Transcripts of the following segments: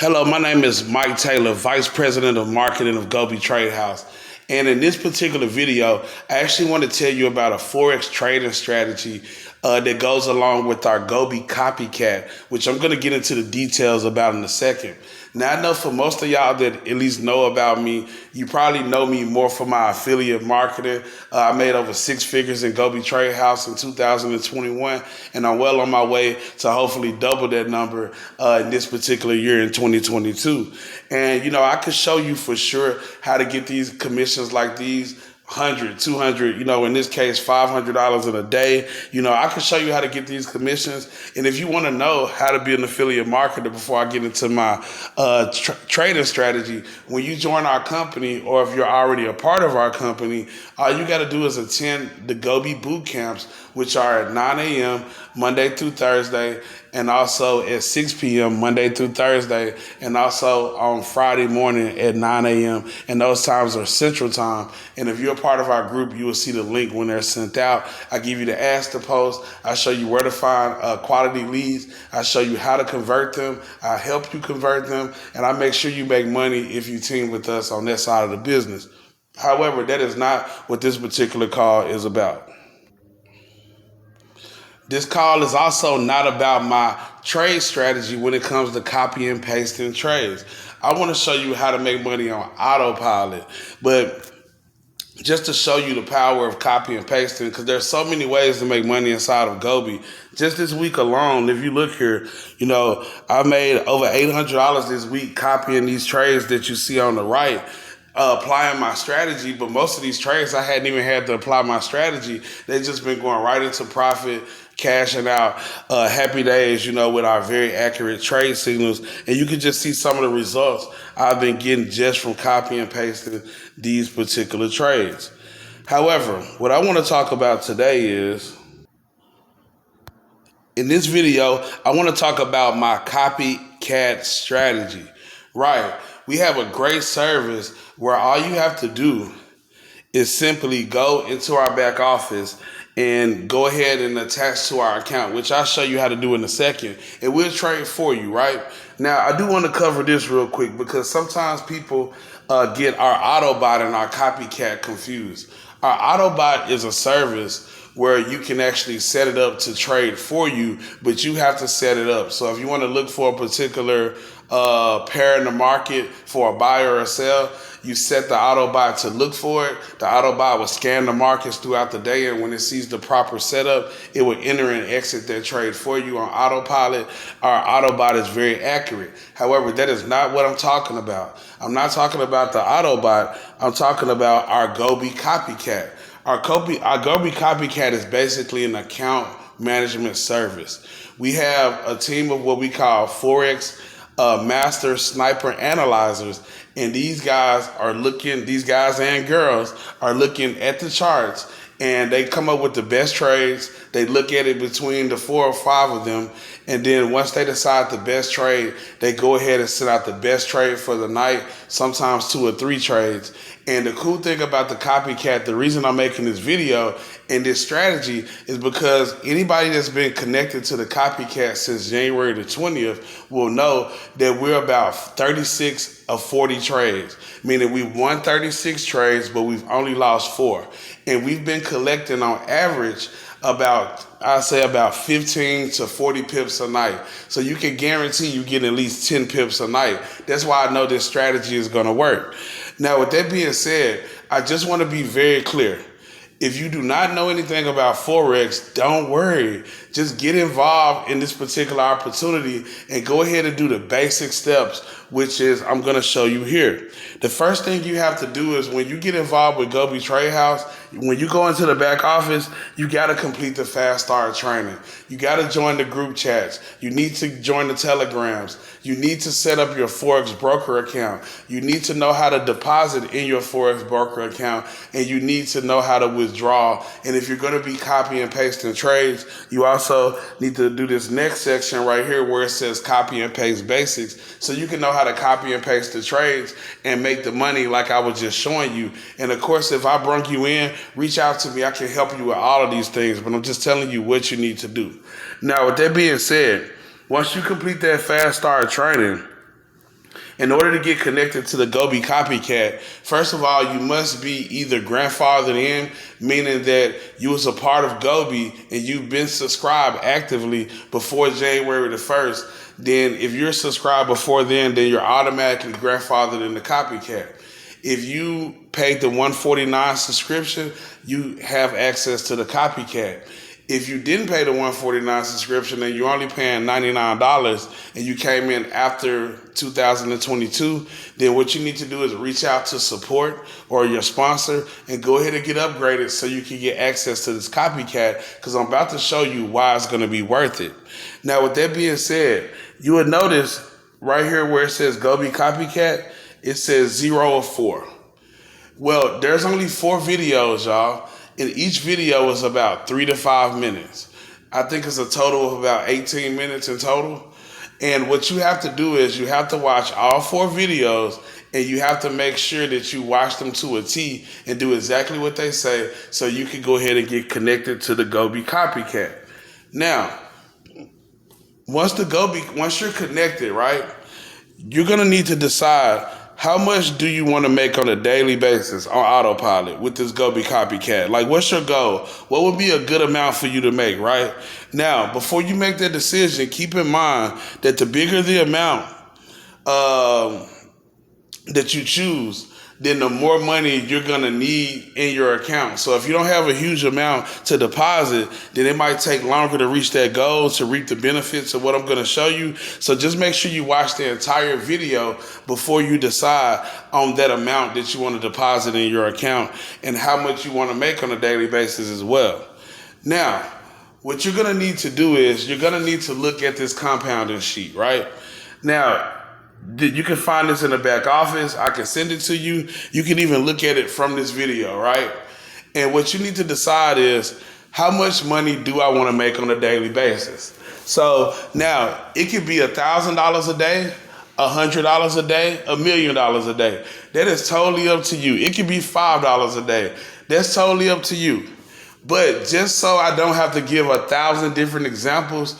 Hello, my name is Mike Taylor, Vice President of Marketing of Gobi Trade House. And in this particular video, I actually want to tell you about a Forex trading strategy that goes along with our Gobi Copycat, which I'm going to get into the details about in a second. Now, I know for most of y'all that at least know about me, you probably know me more for my affiliate marketing. I made over 6 figures in Gobi Trade House in 2021, and I'm well on my way to hopefully double that number in this particular year in 2022. And, you know, I could show you for sure how to get these commissions like these. 100, 200, in this case, $500 in a day. I can show you how to get these commissions. And if you want to know how to be an affiliate marketer before I get into my trading strategy, when you join our company, or if you're already a part of our company, all you got to do is attend the Gobi boot camps, which are at 9 a.m. Monday through Thursday, and also at 6 p.m. Monday through Thursday, and also on Friday morning at 9 a.m. And those times are Central Time. And if you're a part of our group, you will see the link when they're sent out. I give you the ask to post. I show you where to find quality leads. I show you how to convert them. I help you convert them. And I make sure you make money if you team with us on that side of the business. However, that is not what this particular call is about. This call is also not about my trade strategy when it comes to copy and pasting trades. I want to show you how to make money on autopilot, but just to show you the power of copy and pasting, because there's so many ways to make money inside of Gobi. Just this week alone, if you look here, I made over $800 this week copying these trades that you see on the right. Applying my strategy, but most of these trades I hadn't even had to apply my strategy. They've just been going right into profit, cashing out, happy days, with our very accurate trade signals. And you can just see some of the results I've been getting just from copy and pasting these particular trades. However, what I want to talk about today is, in this video, I want to talk about my copycat strategy. Right. We have a great service where all you have to do is simply go into our back office and go ahead and attach to our account, which I'll show you how to do in a second. And we'll trade for you, right? Now, I do want to cover this real quick because sometimes people get our Autobot and our Copycat confused. Our Autobot is a service where you can actually set it up to trade for you, but you have to set it up. So if you want to look for a particular pair in the market for a buy or a sell, you set the Autobot to look for it. The Autobot will scan the markets throughout the day, and when it sees the proper setup, it will enter and exit that trade for you on autopilot. Our Autobot is very accurate. However, that is not what I'm talking about. I'm not talking about the Autobot. I'm talking about our Gobi Copycat. Our Gobi Copycat is basically an account management service. We have a team of what we call Forex master sniper analyzers, and these guys and girls are looking at the charts, and they come up with the best trades. They look at it between the 4 or 5 of them, and then once they decide the best trade, they go ahead and set out the best trade for the night, sometimes 2 or 3 trades. And the cool thing about the Copycat, the reason I'm making this video and this strategy is because anybody that's been connected to the Copycat since January the 20th will know that we're about 36 of 40 trades, meaning we've won 36 trades, but we've only lost 4. And we've been collecting on average about 15 to 40 pips a night. So you can guarantee you get at least 10 pips a night. That's why I know this strategy is going to work. Now, with that being said, I just want to be very clear. If you do not know anything about Forex, don't worry. Just get involved in this particular opportunity and go ahead and do the basic steps, which is I'm going to show you here. The first thing you have to do is when you get involved with Gobi Trade House, when you go into the back office, you got to complete the fast start training. You got to join the group chats. You need to join the telegrams. You need to set up your Forex broker account. You need to know how to deposit in your Forex broker account, and you need to know how to withdraw. And if you're going to be copy and pasting trades, you also need to do this next section right here where it says copy and paste basics, so you can know how to copy and paste the trades and make the money like I was just showing you. And of course, if I bring you in, reach out to me. I can help you with all of these things, but I'm just telling you what you need to do. Now, with that being said, once you complete that fast start training, In order to get connected to the Gobi Copycat, first of all, you must be either grandfathered in, meaning that you was a part of Gobi and you've been subscribed actively before January the 1st. Then if you're subscribed before then you're automatically grandfathered in the Copycat. If you paid the $149 subscription, you have access to the Copycat. If you didn't pay the $149 subscription and you're only paying $99 and you came in after 2022, then what you need to do is reach out to support or your sponsor and go ahead and get upgraded so you can get access to this Copycat, because I'm about to show you why it's going to be worth it. Now, with that being said, you would notice right here where it says Gobi Copycat, it says 0 of 4. Well, there's only 4 videos, y'all. And each video is about 3 to 5 minutes. I think it's a total of about 18 minutes in total. And what you have to do is you have to watch all 4 videos and you have to make sure that you watch them to a T and do exactly what they say so you can go ahead and get connected to the Gobi Copycat. Now, once you're connected, right, you're going to need to decide how much do you want to make on a daily basis on autopilot with this Gobi Copycat? Like, what's your goal? What would be a good amount for you to make, right? Now, before you make that decision, keep in mind that the bigger the amount that you choose, then the more money you're going to need in your account. So if you don't have a huge amount to deposit, then it might take longer to reach that goal, to reap the benefits of what I'm going to show you. So just make sure you watch the entire video before you decide on that amount that you want to deposit in your account and how much you want to make on a daily basis as well. Now, what you're going to need to do is you're going to need to look at this compounding sheet, right? Now, you can find this in the back office. I can send it to you. You can even look at it from this video, right? And what you need to decide is, how much money do I want to make on a daily basis? So now it could be $1,000 a day, $100 a day, $1 million a day. That is totally up to you. It could be $5 a day. That's totally up to you. But just so I don't have to give 1,000 different examples,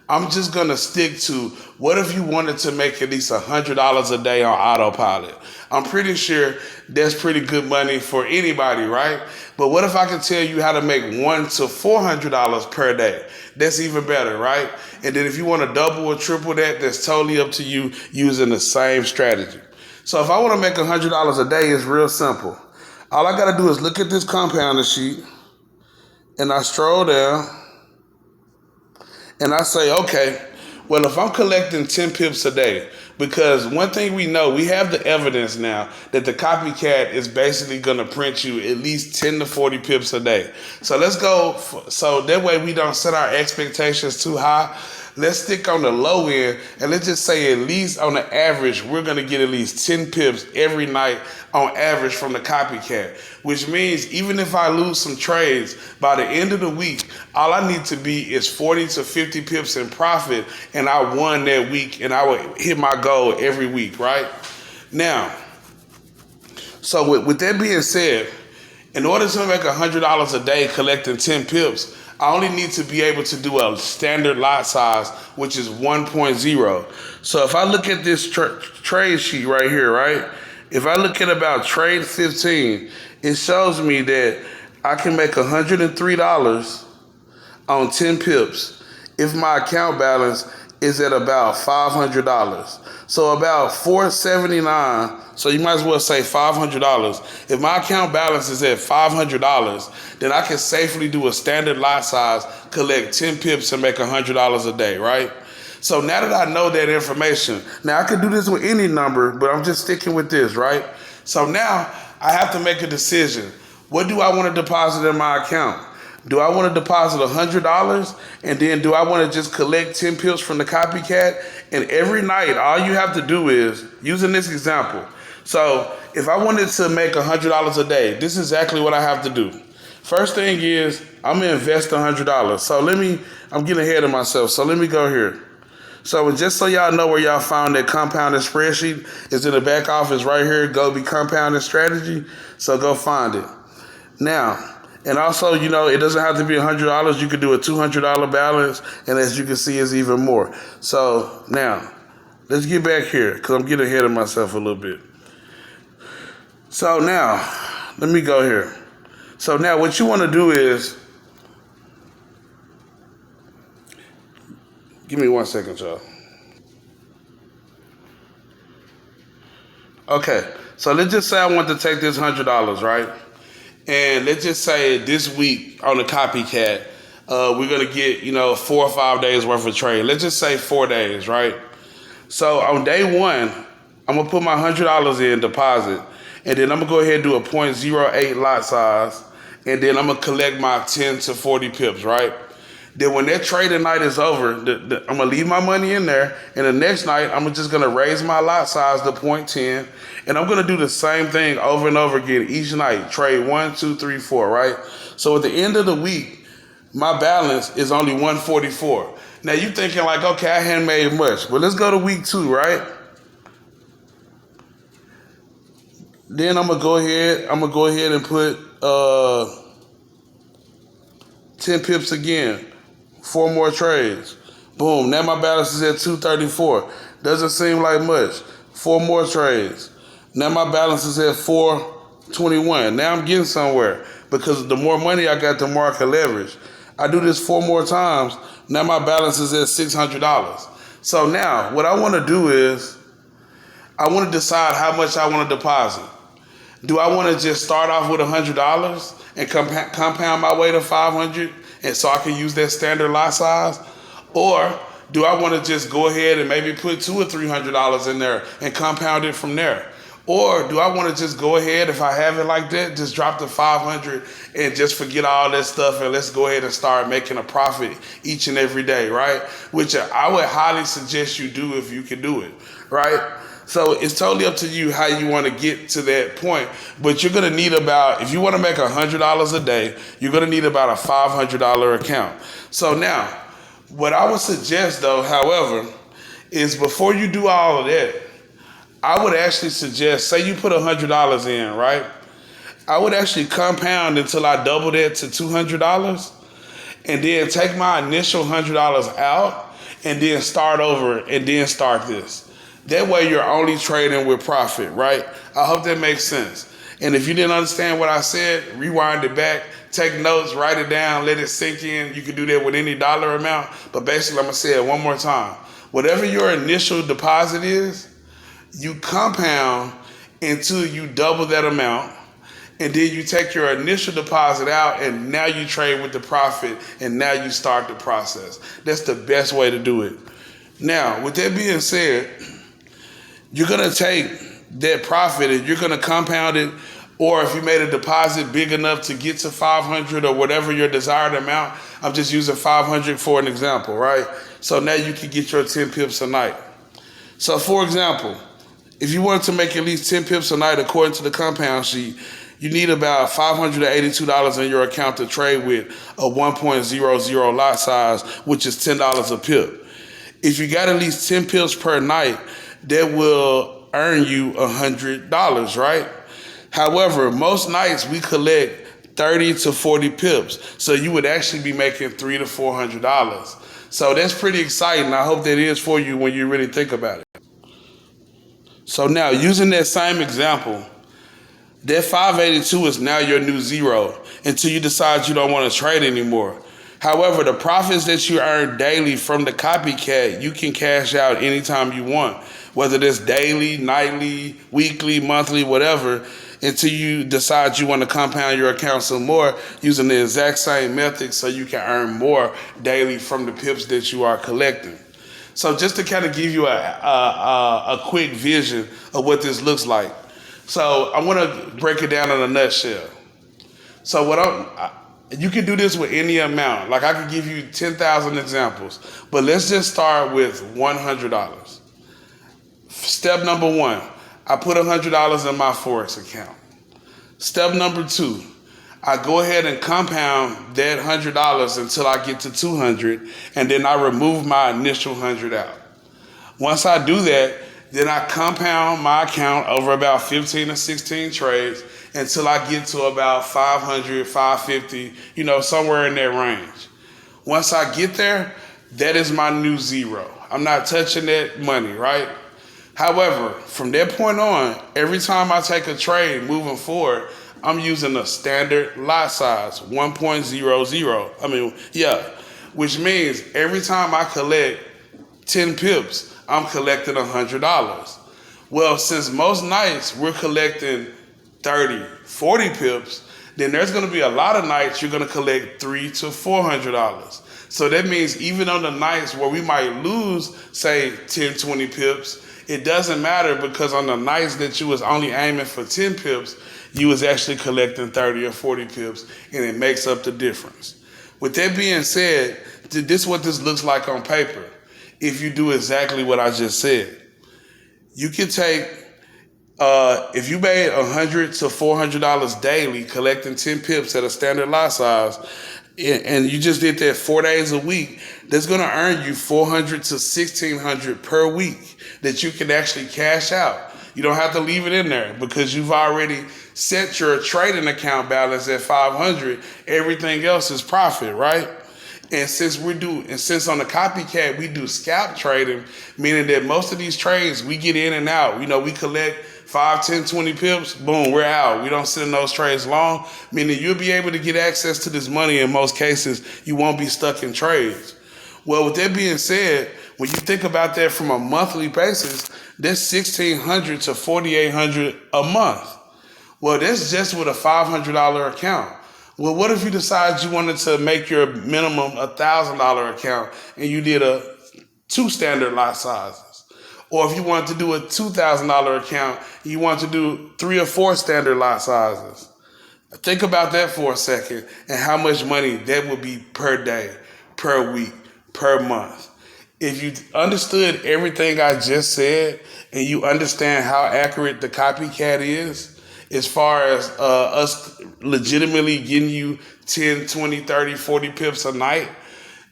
I'm just going to stick to, what if you wanted to make at least $100 a day on autopilot? I'm pretty sure that's pretty good money for anybody, right? But what if I can tell you how to make $100 to $400 per day? That's even better, right? And then if you want to double or triple that, that's totally up to you using the same strategy. So if I want to make $100 a day, it's real simple. All I got to do is look at this compounding sheet and I stroll down. And I say, okay, well, if I'm collecting 10 pips a day, because one thing we know, we have the evidence now that the Copycat is basically going to print you at least 10 to 40 pips a day. So let's go, so that way we don't set our expectations too high. Let's stick on the low end, and let's just say at least on the average, we're going to get at least 10 pips every night on average from the Copycat, which means even if I lose some trades, by the end of the week, all I need to be is 40 to 50 pips in profit, and I won that week, and I would hit my goal every week, right? Now, so with that being said, in order to make $100 a day collecting 10 pips, I only need to be able to do a standard lot size, which is 1.0. So if I look at this trade sheet right here, right? If I look at about trade 15, it shows me that I can make $103 on 10 pips if my account balance is at about $500. So about $479. So you might as well say $500. If my account balance is at $500, then I can safely do a standard lot size, collect 10 pips and make $100 a day, right? So now that I know that information, now I could do this with any number, but I'm just sticking with this, right? So now I have to make a decision. What do I want to deposit in my account? Do I want to deposit $100 and then do I want to just collect 10 pips from the Copycat? And every night, all you have to do is, using this example, so if I wanted to make $100 a day, this is exactly what I have to do. First thing is, I'm going to invest $100. So I'm getting ahead of myself. So let me go here. So just so y'all know where y'all found that compounded spreadsheet, is in the back office right here, Gobi compounded strategy. So go find it. Now, and also, you know, it doesn't have to be $100. You could do a $200 balance, and as you can see, it's even more. So now, let's get back here because I'm getting ahead of myself a little bit. So now, let me go here. So now what you want to do is, give me 1 second, y'all. Okay, so let's just say I want to take this $100, right? And let's just say this week on the Copycat, we're gonna get 4 or 5 days worth of trade. Let's just say 4 days, right? So on day one, I'm gonna put my $100 in deposit, and then I'm gonna go ahead and do a .08 lot size, and then I'm gonna collect my 10 to 40 pips, right? Then when that trading night is over, I'm gonna leave my money in there, and the next night I'm just gonna raise my lot size to .10, and I'm gonna do the same thing over and over again each night. Trade 1, 2, 3, 4, right? So at the end of the week, my balance is only 144. Now you thinking like, okay, I hadn't made much, but let's go to week 2, right? Then I'm gonna go ahead and put 10 pips again. 4 more trades. Boom. Now my balance is at 234. Doesn't seem like much. 4 more trades. Now my balance is at 421. Now I'm getting somewhere because the more money I got, the more I can leverage. I do this 4 more times. Now my balance is at $600. So now what I want to do is I want to decide how much I want to deposit. Do I want to just start off with $100 and compound my way to $500, and so I can use that standard lot size? Or do I want to just go ahead and maybe put $200 or $300 in there and compound it from there? Or do I want to just go ahead, if I have it like that, just drop the 500 and just forget all that stuff and let's go ahead and start making a profit each and every day, right? Which I would highly suggest you do if you can do it, right? So it's totally up to you how you want to get to that point. But you're going to need about, if you want to make $100 a day, you're going to need about a $500 account. So now, what I would suggest though, however, is before you do all of that, I would actually suggest, say you put $100 in, right? I would actually compound until I double that to $200, and then take my initial $100 out and then start over and then start this. That way you're only trading with profit, right? I hope that makes sense. And if you didn't understand what I said, rewind it back, take notes, write it down, let it sink in. You can do that with any dollar amount. But basically, I'm going to say it one more time. Whatever your initial deposit is, you compound until you double that amount. And then you take your initial deposit out, and now you trade with the profit, and now you start the process. That's the best way to do it. Now, with that being said, you're going to take that profit and you're going to compound it, or if you made a deposit big enough to get to 500 or whatever your desired amount, I'm just using 500 for an example, right? So now you can get your 10 pips a night. So for example, if you wanted to make at least 10 pips a night according to the compound sheet, you need about $582 in your account to trade with a 1.00 lot size, which is $10 a pip. If you got at least 10 pips per night, that will earn you $100, right? However, most nights we collect 30 to 40 pips, so you would actually be making $300 to $400. So that's pretty exciting. I hope that is for you when you really think about it. So now, using that same example, that 582 is now your new zero until you decide you don't want to trade anymore. However, the profits that you earn daily from the Copycat, you can cash out anytime you want, whether that's daily, nightly, weekly, monthly, whatever, until you decide you want to compound your account some more using the exact same method so you can earn more daily from the pips that you are collecting. So just to kind of give you a quick vision of what this looks like. So I want to break it down in a nutshell. So you can do this with any amount. Like I could give you 10,000 examples, but let's just start with $100. Step number 1, I put $100 in my Forex account. Step number 2, I go ahead and compound that $100 until I get to 200, and then I remove my initial 100 out. Once I do that, then I compound my account over about 15 to 16 trades until I get to about 500, 550, somewhere in that range. Once I get there, that is my new zero. I'm not touching that money, right? However, from that point on, every time I take a trade moving forward, I'm using a standard lot size, 1.00. Which means every time I collect 10 pips, I'm collecting $100. Well, since most nights we're collecting 30, 40 pips, then there's going to be a lot of nights you're going to collect $300 to $400. So that means even on the nights where we might lose, say 10, 20 pips, it doesn't matter because on the nights that you was only aiming for 10 pips, you was actually collecting 30 or 40 pips, and it makes up the difference. With that being said, this is what this looks like on paper. If you do exactly what I just said, you can take, if you made $100 to $400 daily collecting 10 pips at a standard lot size, and you just did that 4 days a week, that's going to earn you $400 to $1,600 per week that you can actually cash out. You don't have to leave it in there because you've already set your trading account balance at $500. Everything else is profit, right? And since on the Copycat we do scalp trading, meaning that most of these trades we get in and out. We collect 5, 10, 20 pips, boom, we're out. We don't sit in those trades long, meaning you'll be able to get access to this money in most cases. You won't be stuck in trades. Well, with that being said, when you think about that from a monthly basis, that's $1,600 to $4,800 a month. Well, that's just with a $500 account. Well, what if you decide you wanted to make your minimum $1,000 account and you did 2 standard lot sizes? Or if you wanted to do a $2,000 account and you want to do 3 or 4 standard lot sizes? Think about that for a second and how much money that would be per day, per week, per month. If you understood everything I just said and you understand how accurate the Copycat is, as far as us legitimately getting you 10, 20, 30, 40 pips a night,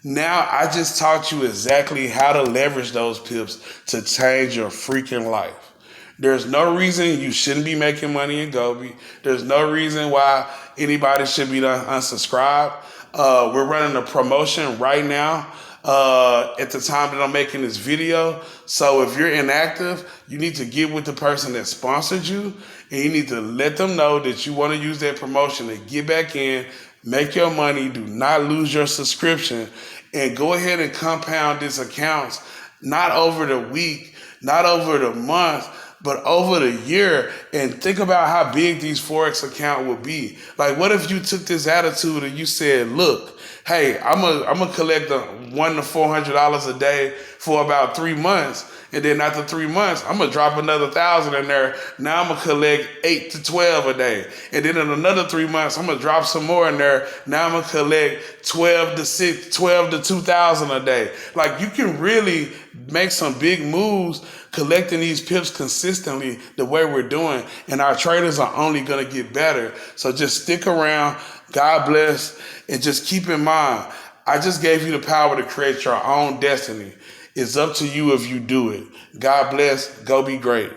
now I just taught you exactly how to leverage those pips to change your freaking life. There's no reason you shouldn't be making money in Gobi. There's no reason why anybody should be unsubscribed. We're running a promotion right now at the time that I'm making this video. So if you're inactive, you need to get with the person that sponsored you and you need to let them know that you want to use that promotion to get back in, make your money, do not lose your subscription, and go ahead and compound these accounts, not over the week, not over the month, but over the year. And think about how big these Forex account will be. Like, what if you took this attitude and you said, look, hey, I'm gonna collect $100 to $400 a day for about 3 months. And then after 3 months, I'm gonna drop another 1,000 in there. Now I'm gonna collect 8 to 12 a day. And then in another 3 months, I'm gonna drop some more in there. Now I'm gonna collect 12 to 2,000 a day. Like, you can really make some big moves collecting these pips consistently the way we're doing. And our traders are only gonna get better. So just stick around. God bless. And just keep in mind, I just gave you the power to create your own destiny. It's up to you if you do it. God bless. Go be great.